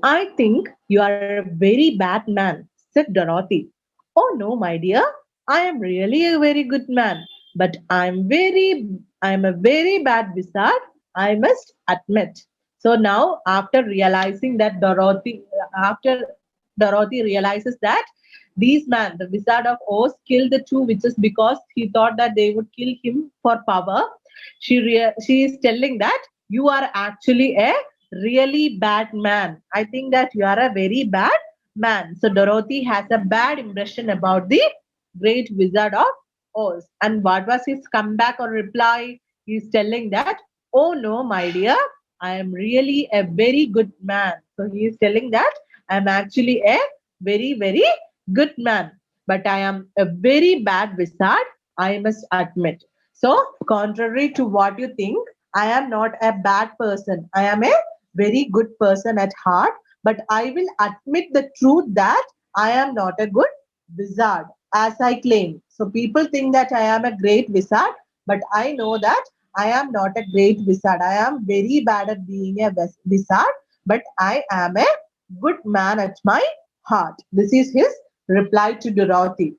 I think you are a very bad man, said Dorothy. Oh no, my dear, I am really a very good man, but I am a very bad wizard, I must admit. So now, after Dorothy realizes that these man, the Wizard of Oz, killed the two witches because he thought that they would kill him for power. She is telling that you are actually a really bad man. I think that you are a very bad man. So Dorothy has a bad impression about the great Wizard of Oz. And what was his comeback or reply? He's telling that, oh no, my dear, I am really a very good man. So he is telling that I am actually a very, very good man. But I am a very bad wizard, I must admit. So, contrary to what you think, I am not a bad person. I am a very good person at heart. But I will admit the truth that I am not a good wizard, as I claim. So, people think that I am a great wizard, but I know that I am not a great wizard. I am very bad at being a wizard, but I am a good man at my heart. This is his reply to Dorothy.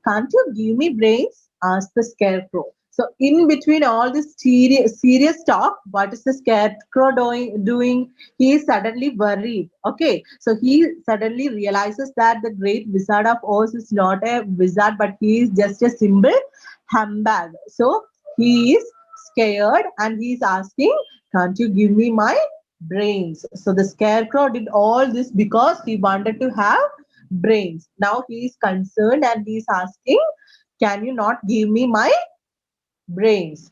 Can't you give me brains? Asked the scarecrow. So, in between all this serious talk, what is the scarecrow doing? He is suddenly worried. Okay, so he suddenly realizes that the great wizard of Oz is not a wizard, but he is just a simple humbug. So, he is scared and he is asking, can't you give me my brains? So, the scarecrow did all this because he wanted to have brains. Now he is concerned and he is asking, can you not give me my brains?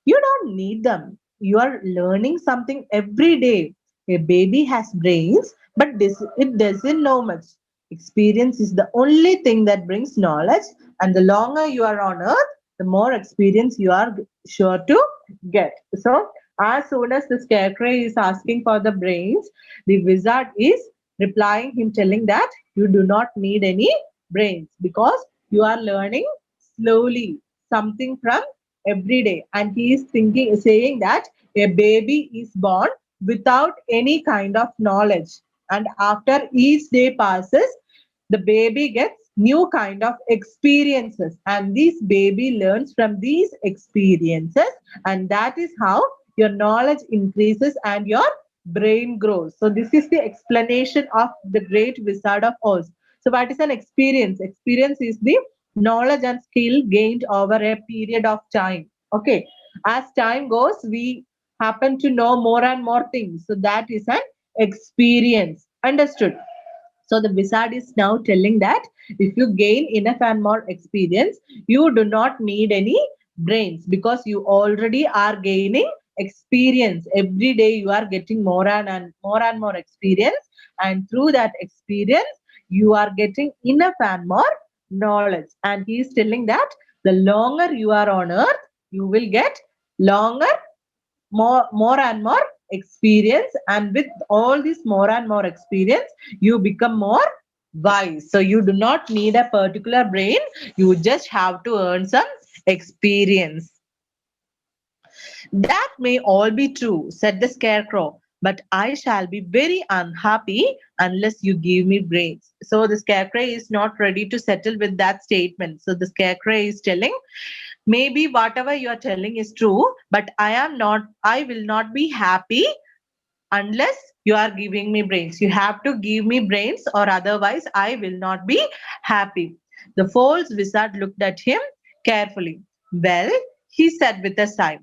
You don't need them. You are learning something every day. A baby has brains, but it doesn't know much. Experience is the only thing that brings knowledge, and the longer you are on earth, the more experience you are sure to get. So, as soon as the scarecrow is asking for the brains, the wizard is replying him, telling that you do not need any brains because you are learning slowly something from every day. And he is saying that a baby is born without any kind of knowledge, and after each day passes, the baby gets new kind of experiences, and this baby learns from these experiences, and that is how your knowledge increases and your brain grows. So this is the explanation of the great wizard of Oz. So what is an experience? Experience is the knowledge and skill gained over a period of time. Okay, as time goes, we happen to know more and more things. So that is an experience. Understood? So the wizard is now telling that if you gain enough and more experience, you do not need any brains because you already are gaining experience. Every day you are getting and more experience, and through that experience, you are getting enough and more knowledge. And he is telling that the longer you are on earth, you will get longer more and more experience, and with all this more and more experience you become more wise. So you do not need a particular brain, you just have to earn some experience. That may all be true, said the scarecrow, but I shall be very unhappy unless you give me brains. So the scarecrow is not ready to settle with that statement. So the scarecrow is telling, maybe whatever you are telling is true, but I will not be happy unless you are giving me brains. You have to give me brains, or otherwise I will not be happy. The false wizard looked at him carefully. Well, he said with a sigh,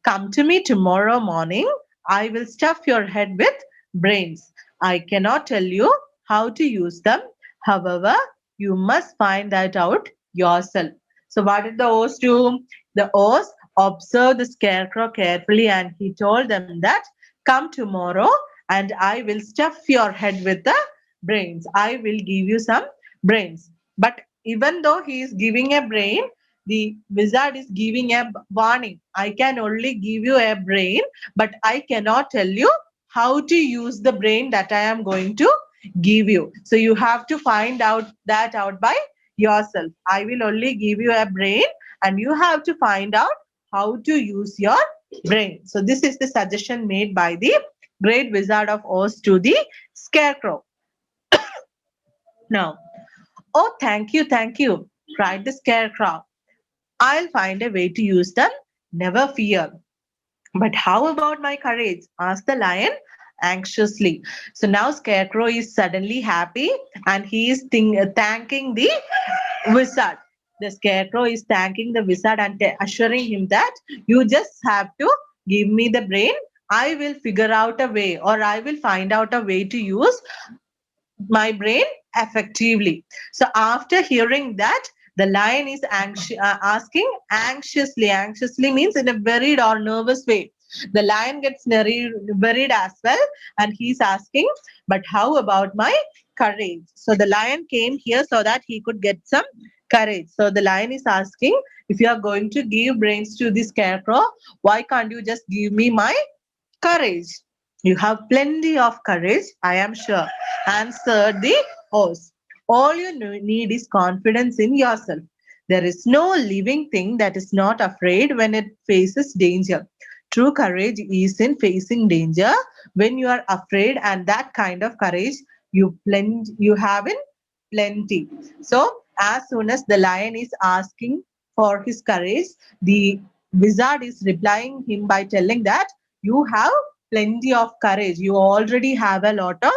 come to me tomorrow morning. I will stuff your head with brains. I cannot tell you how to use them. However, you must find that out yourself. So, what did the Oz do? The Oz observed the scarecrow carefully and he told them that come tomorrow and I will stuff your head with the brains. I will give you some brains. But even though he is giving a brain, the wizard is giving a warning. I can only give you a brain, but I cannot tell you how to use the brain that I am going to give you. So you have to find out by yourself. I will only give you a brain and you have to find out how to use your brain. So this is the suggestion made by the Great Wizard of Oz to the Scarecrow. Now, oh, thank you, cried the Scarecrow. I'll find a way to use them. Never fear. But how about my courage? Asked the lion anxiously. So now Scarecrow is suddenly happy and he is thanking the wizard. The Scarecrow is thanking the wizard and assuring him that you just have to give me the brain. I will figure out a way, or I will find out a way to use my brain effectively. So after hearing that, the lion is asking anxiously. Anxiously means in a worried or nervous way. The lion gets worried as well, and he's asking, but how about my courage? So the lion came here so that he could get some courage. So the lion is asking, if you are going to give brains to the scarecrow, why can't you just give me my courage? You have plenty of courage, I am sure, answered the horse. All you need is confidence in yourself. There is no living thing that is not afraid when it faces danger. True courage is in facing danger when you are afraid, and that kind of courage you have in plenty. So, as soon as the lion is asking for his courage, the wizard is replying him by telling that you have plenty of courage. You already have a lot of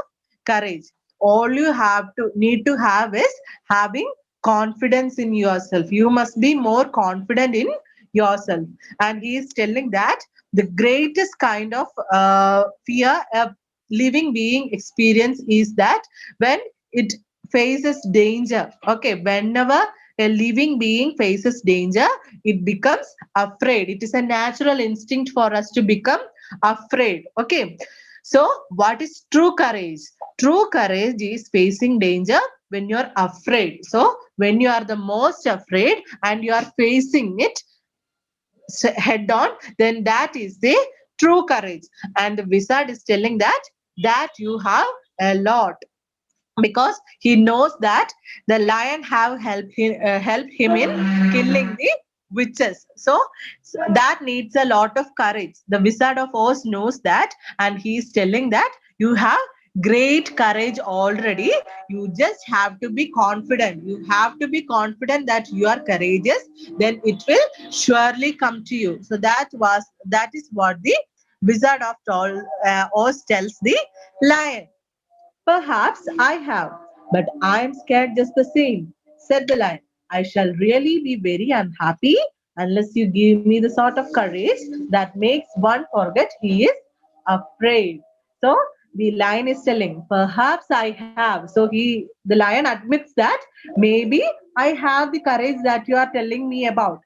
courage. All you have to need to have is having confidence in yourself. You must be more confident in yourself. And he is telling that the greatest kind of fear a living being experience is that when it faces danger. Okay, whenever a living being faces danger, it becomes afraid. It is a natural instinct for us to become afraid. Okay, so what is true courage? True courage is facing danger when you're afraid. So when you are the most afraid and you are facing it head on, then that is the true courage. And the wizard is telling that you have a lot, because he knows that the lion have helped him in killing the witches. So that needs a lot of courage. The wizard of Oz knows that, and he is telling that you have great courage already. You just have to be confident. You have to be confident that you are courageous, then it will surely come to you. So that is what the wizard of Oz tells the lion. Perhaps I have, but I am scared just the same, said the lion. I shall really be very unhappy unless you give me the sort of courage that makes one forget he is afraid. So the lion is telling, perhaps I have. So the lion admits that maybe I have the courage that you are telling me about,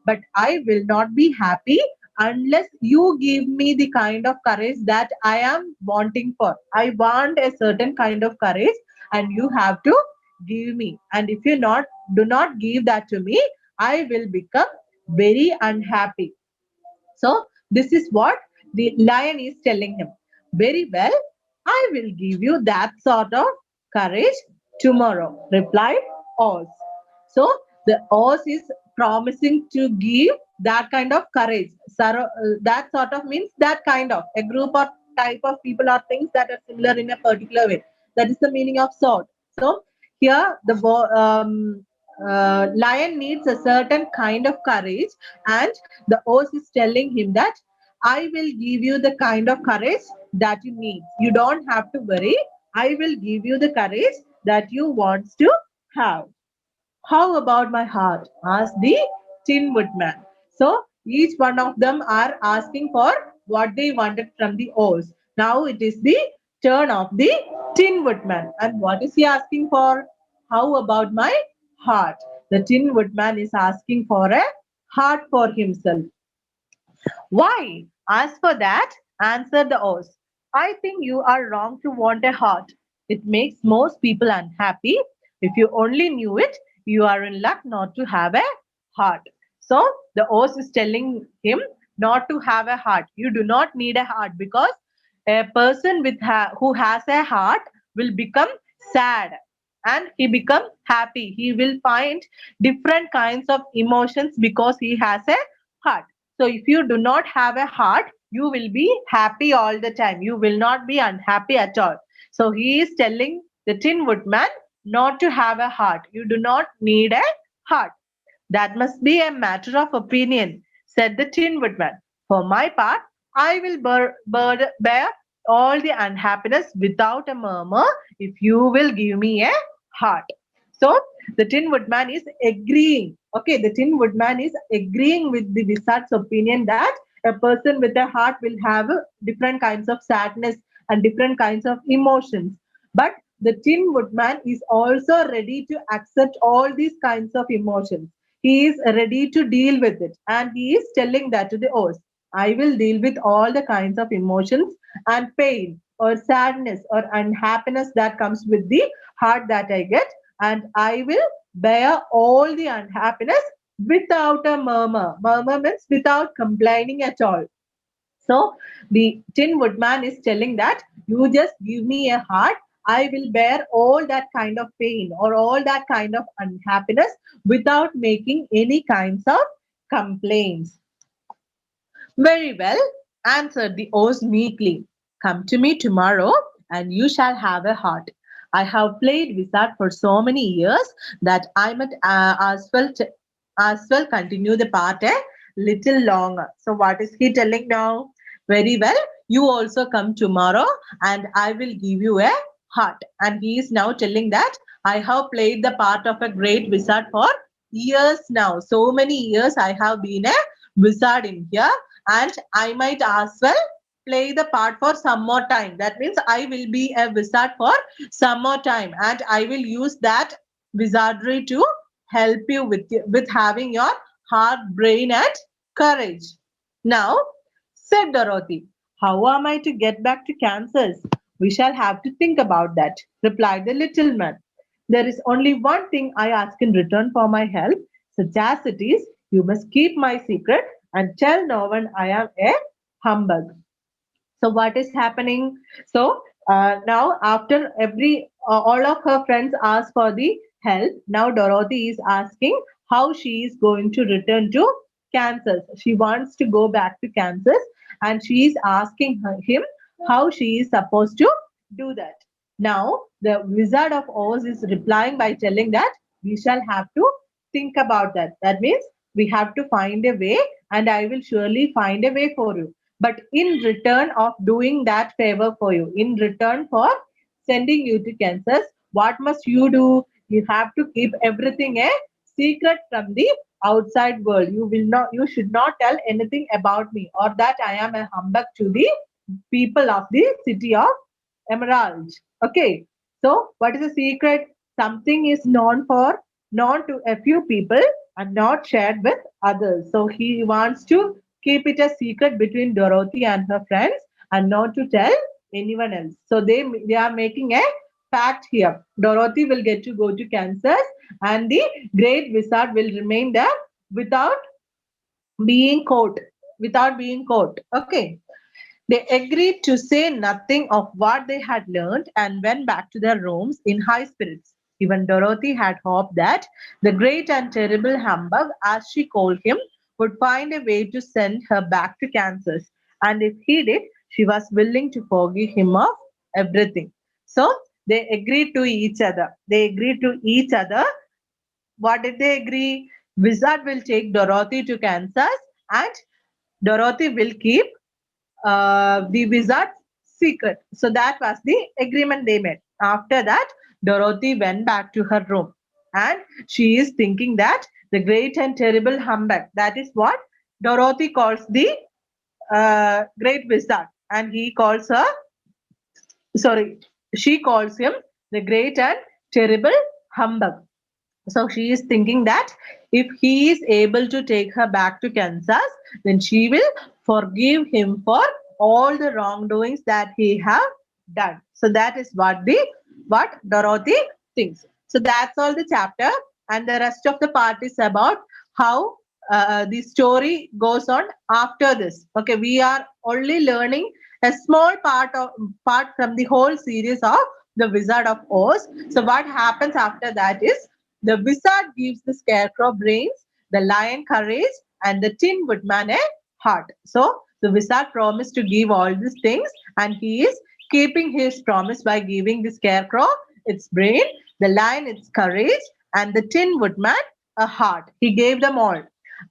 but I will not be happy unless you give me the kind of courage that I am wanting for. I want a certain kind of courage, and you have to give me. And if you not do not give that to me, I will become very unhappy. So this is what the lion is telling him. Very well, I will give you that sort of courage tomorrow, replied Oz. So the Oz is promising to give that kind of courage. That sort of means that kind of a group or type of people or things that are similar in a particular way. That is the meaning of sort. So here the lion needs a certain kind of courage, and the Oz is telling him that I will give you the kind of courage that you need. You don't have to worry. I will give you the courage that you want to have. How about my heart? Asked the Tin Woodman. So each one of them are asking for what they wanted from the Oz. Now it is the turn of the Tin Woodman. And what is he asking for? How about my heart? The Tin Woodman is asking for a heart for himself. Why? As for that, answered the Oz, I think you are wrong to want a heart. It makes most people unhappy. If you only knew it, you are in luck not to have a heart. So the Oz is telling him not to have a heart. You do not need a heart, because a person who has a heart will become sad and he become happy. He will find different kinds of emotions because he has a heart. So if you do not have a heart, you will be happy all the time. You will not be unhappy at all. So he is telling the Tin Woodman not to have a heart. You do not need a heart. That must be a matter of opinion, said the Tin Woodman. For my part, I will bear all the unhappiness without a murmur if you will give me a heart. So the Tin Woodman is agreeing. Okay, the Tin Woodman is agreeing with the wizard's opinion that a person with a heart will have different kinds of sadness and different kinds of emotions. But the Tin Woodman is also ready to accept all these kinds of emotions. He is ready to deal with it, and he is telling that to the Oz. I will deal with all the kinds of emotions and pain or sadness or unhappiness that comes with the heart that I get, and I will bear all the unhappiness without a murmur. Murmur means without complaining at all. So the Tin Woodman is telling that you just give me a heart, I will bear all that kind of pain or all that kind of unhappiness without making any kinds of complaints. Very well, answered the Oz meekly. Come to me tomorrow, and you shall have a heart. I have played wizard for so many years that I might as well continue the part a little longer. So, what is he telling now? Very well, you also come tomorrow, and I will give you a heart. And he is now telling that I have played the part of a great wizard for years now. So many years I have been a wizard in here, and I might as well play the part for some more time. That means I will be a wizard for some more time, and I will use that wizardry to help you with having your heart, brain, and courage. Now, said Dorothy, how am I to get back to Kansas? We shall have to think about that, replied the little man. There is only one thing I ask in return for my help, such as it is, you must keep my secret and tell no one I am a humbug. So what is happening? So now after all of her friends ask for the help, now Dorothy is asking how she is going to return to Kansas. She wants to go back to Kansas, and she is asking him how she is supposed to do that. Now the Wizard of Oz is replying by telling that we shall have to think about that. That means we have to find a way, and I will surely find a way for you. But in return of doing that favor for you, in return for sending you to Kansas, what must you do? You have to keep everything a secret from the outside world. You should not tell anything about me, or that I am a humbug to the people of the city of Emerald. Okay. So what is the secret? Something is known to a few people and not shared with others. So he wants to keep it a secret between Dorothy and her friends and not to tell anyone else. So they are making a pact here. Dorothy will get to go to Kansas, and the great wizard will remain there without being caught. Without being caught. Okay. They agreed to say nothing of what they had learned and went back to their rooms in high spirits. Even Dorothy had hoped that the great and terrible humbug, as she called him, would find a way to send her back to Kansas. And if he did, she was willing to forgive him of everything. So they agreed to each other. They agreed to each other. What did they agree? Wizard will take Dorothy to Kansas, and Dorothy will keep the wizard's secret. So that was the agreement they made. After that, Dorothy went back to her room, and she is thinking that the great and terrible humbug, that is what Dorothy calls the great wizard, and he calls her, sorry, she calls him the great and terrible humbug. So she is thinking that if he is able to take her back to Kansas, then she will forgive him for all the wrongdoings that he have done. So that is what Dorothy thinks. So that's all the chapter, and the rest of the part is about how the story goes on after this. Okay, we are only learning a small part from the whole series of the Wizard of Oz. So what happens after that is the wizard gives the scarecrow brains, the lion courage, and the tin woodman a heart. So The wizard promised to give all these things, and he is keeping his promise by giving the scarecrow its brain, the lion its courage, and the tin woodman a heart. He gave them all.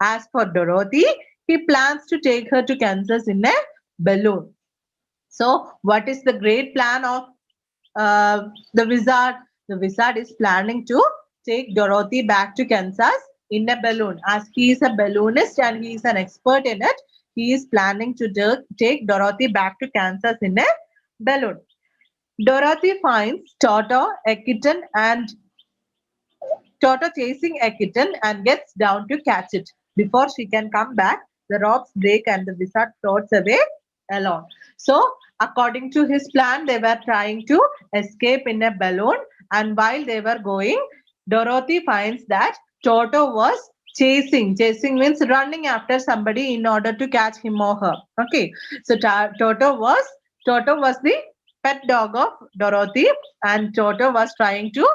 As for Dorothy, he plans to take her to Kansas in a balloon. So, what is the great plan of the wizard? The wizard is planning to take Dorothy back to Kansas in a balloon. As he is a balloonist and he is an expert in it, he is planning to take Dorothy back to Kansas in a balloon. Dorothy finds Toto, a kitten, and Toto chasing a kitten and gets down to catch it. Before she can come back, the ropes break and the wizard floats away alone. So, according to his plan, they were trying to escape in a balloon. And while they were going, Dorothy finds that Toto was chasing. Chasing means running after somebody in order to catch him or her. Okay. So, Toto was the pet dog of Dorothy, and Toto was trying to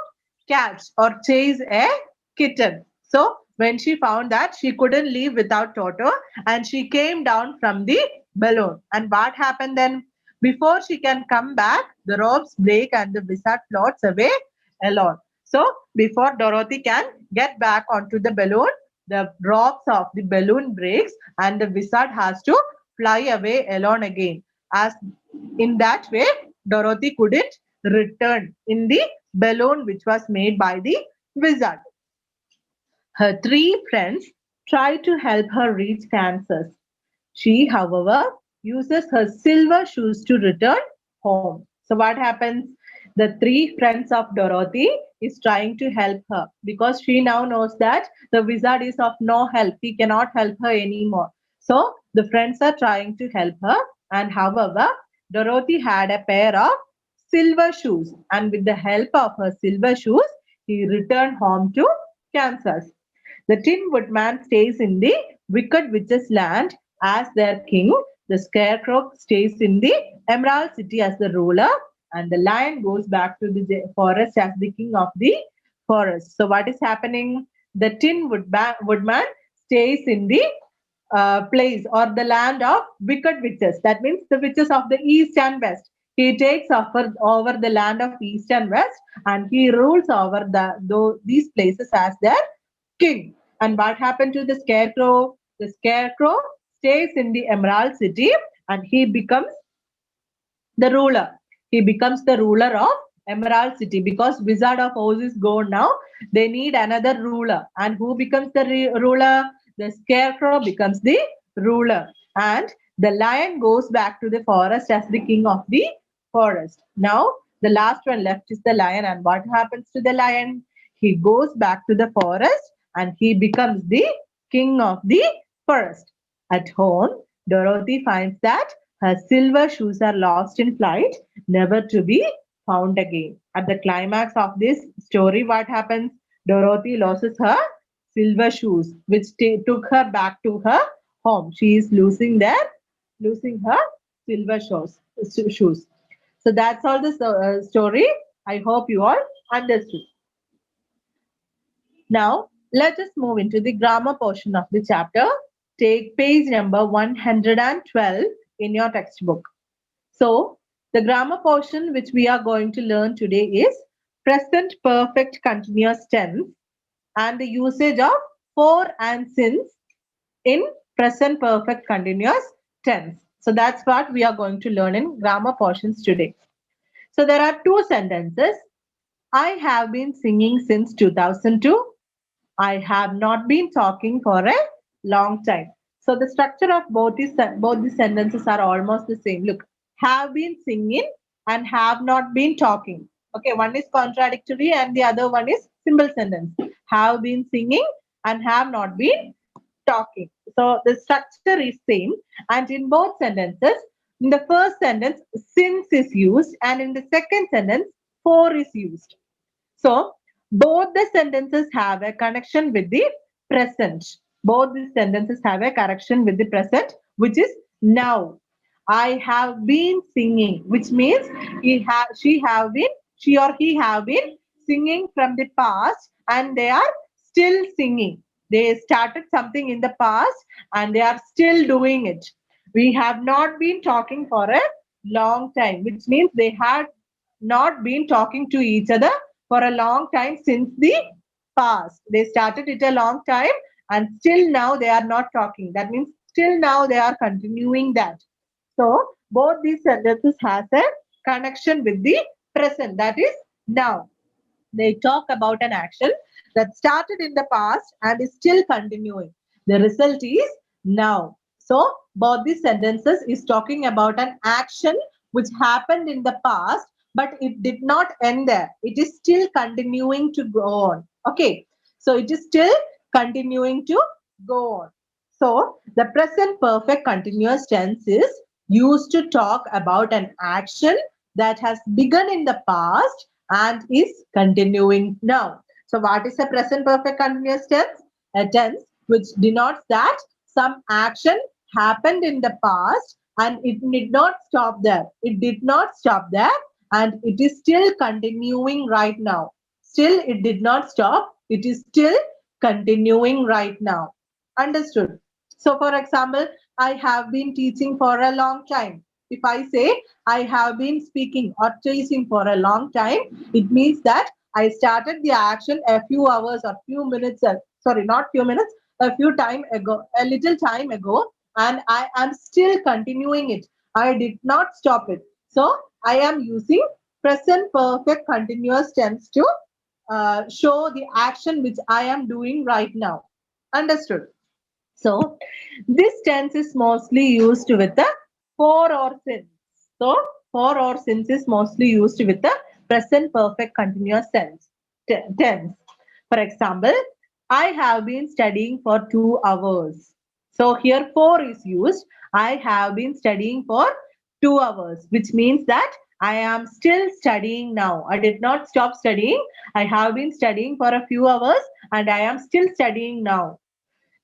catch or chase a kitten. So when she found that she couldn't leave without Toto, and she came down from the balloon. And what happened then? Before she can come back, the ropes break and the wizard floats away alone. So before Dorothy can get back onto the balloon, the ropes of the balloon breaks and the wizard has to fly away alone again. As in that way, Dorothy couldn't return in the balloon which was made by the wizard. Her three friends try to help her reach Kansas. She, however, uses her silver shoes to return home. So what happens? The three friends of Dorothy is trying to help her because she now knows that the wizard is of no help. He cannot help her anymore. So the friends are trying to help her, and however, Dorothy had a pair of silver shoes, and with the help of her silver shoes, he returned home to Kansas. The Tin Woodman stays in the Wicked Witch's land as their king. The Scarecrow stays in the Emerald City as the ruler, and the Lion goes back to the forest as the king of the forest. So, what is happening? The Woodman stays in the place or the land of wicked witches. That means the witches of the east and west. He takes over the land of east and west, and he rules over these places as their king. And what happened to the scarecrow? The scarecrow stays in the Emerald City, and he becomes the ruler. He becomes the ruler of Emerald City because Wizard of Oz is gone now. They need another ruler. And who becomes the ruler? The Scarecrow becomes the ruler. And the lion goes back to the forest as the king of the forest. Now, the last one left is the lion. And what happens to the lion? He goes back to the forest and he becomes the king of the forest. At home, Dorothy finds that her silver shoes are lost in flight, never to be found again. At the climax of this story, what happens? Dorothy loses her silver shoes, which took her back to her home. She is losing her silver shoes. So that's all the story. I hope you all understood. Now, let us move into the grammar portion of the chapter. Take page number 112 in your textbook. So, the grammar portion which we are going to learn today is present perfect continuous tense and the usage of for and since in present perfect continuous tense. So, that's what we are going to learn in grammar portions today. So, there are two sentences. I have been singing since 2002. I have not been talking for a long time. So the structure of both the sentences are almost the same. Look, have been singing and have not been talking. Okay, one is contradictory and the other one is simple sentence. Have been singing and have not been talking. So the structure is same, and in both sentences, in the first sentence, since is used, and in the second sentence, for is used. So both the sentences have a connection with the present. Both the sentences have a connection with the present, which is now. I have been singing, which means she or he have been singing from the past, and they are still singing. They started something in the past and they are still doing it. We have not been talking for a long time, which means they had not been talking to each other for a long time since the past. They started it a long time and still now they are not talking. That means still now they are continuing that. So both these sentences has a connection with the present, that is now. They talk about an action that started in the past and is still continuing. The result is now. So both these sentences is talking about an action which happened in the past, but it did not end there. It is still continuing to go on. Okay. So it is still continuing to go on. So the present perfect continuous tense is used to talk about an action that has begun in the past and is continuing now. So what is a present perfect continuous tense? A tense which denotes that some action happened in the past and it did not stop there. It did not stop there and it is still continuing right now. Still, it did not stop. It is still continuing right now. Understood? So, for example, I have been teaching for a long time. If I say I have been speaking or teaching for a long time, it means that I started the action a few hours or few minutes, sorry, not few minutes, a few time ago, a little time ago, and I am still continuing it. I did not stop it. So I am using present perfect continuous tense to show the action which I am doing right now. Understood? So this tense is mostly used with the for or since. So for or since is mostly used with the present perfect continuous tense. For example, I have been studying for 2 hours. So here for is used. I have been studying for 2 hours, which means that I am still studying now. I did not stop studying. I have been studying for a few hours and I am still studying now.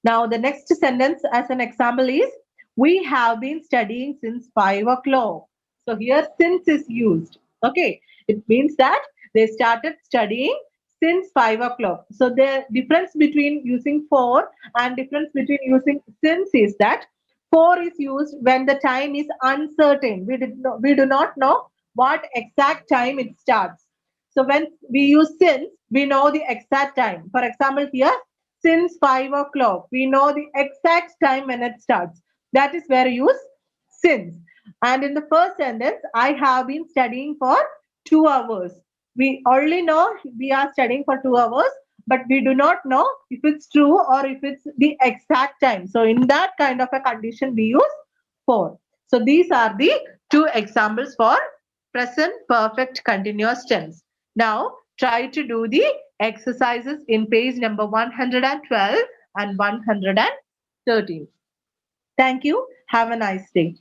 Now, the next sentence as an example is, we have been studying since 5 o'clock. So here since is used. Okay. It means that they started studying since 5 o'clock. So the difference between using for and difference between using since is that for is used when the time is uncertain. We do not know what exact time it starts. So when we use since, we know the exact time. For example, here since 5 o'clock. We know the exact time when it starts. That is where you use since. And in the first sentence, I have been studying for 2 hours. We only know we are studying for 2 hours, but we do not know if it's true or if it's the exact time. So in that kind of a condition, we use for. So these are the two examples for present perfect continuous tense. Now try to do the exercises in page number 112 and 113. Thank you. Have a nice day.